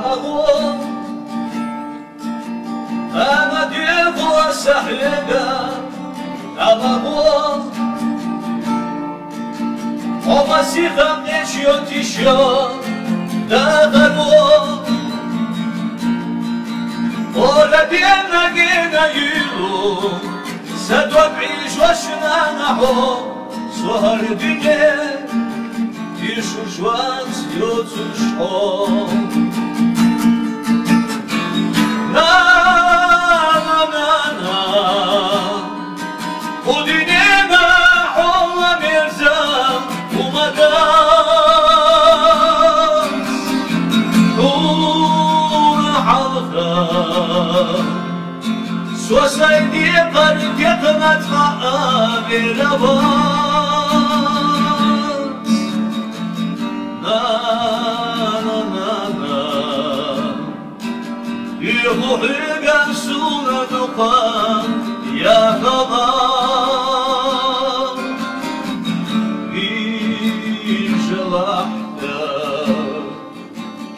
عمغو أنا ديفو سحلقا عمغو ومسيخة نشيو تشيو دغلو ولدينا جينا يلو سدوا بعيش وشنا نحو سهر دنيا يشوشوان سيوتو شحو نا نا نا نا ودينينا حولا ميرزا ومداس نور حلقة سوسايدي قرد يقمت مقابي لباس نا نا نا نا يروحي قنسونا دقان يا خبر إيش لحظة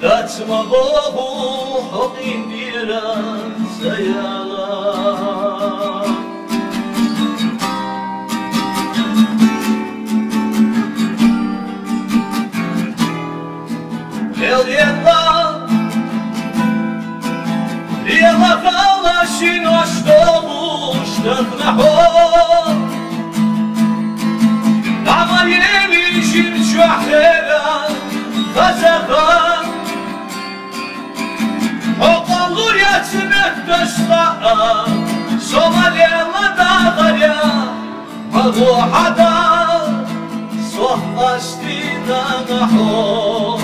داتما بابو حقين ديران سيالا يلا خلصين واشتغلوش تخنحوا عمايلي جيت شحيرا خزخا وقالوا يا سمك تشطأ صومالي الله داغريا مغو حدا صحستينا نحو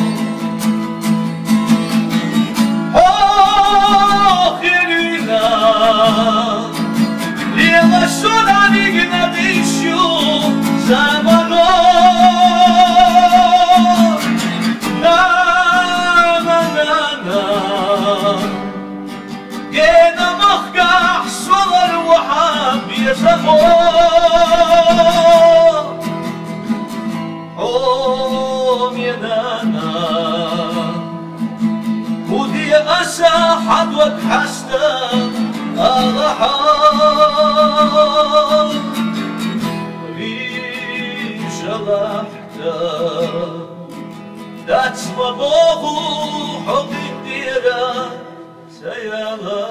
يلا شلوني نعيشو زمانو نا نا نا نا جينا مخقع صغر وحاب يزمو حوم ينانا ودي أسا حدوك حستا أضحى ريش لحظة دات مبوغو حقي ديرا سيالا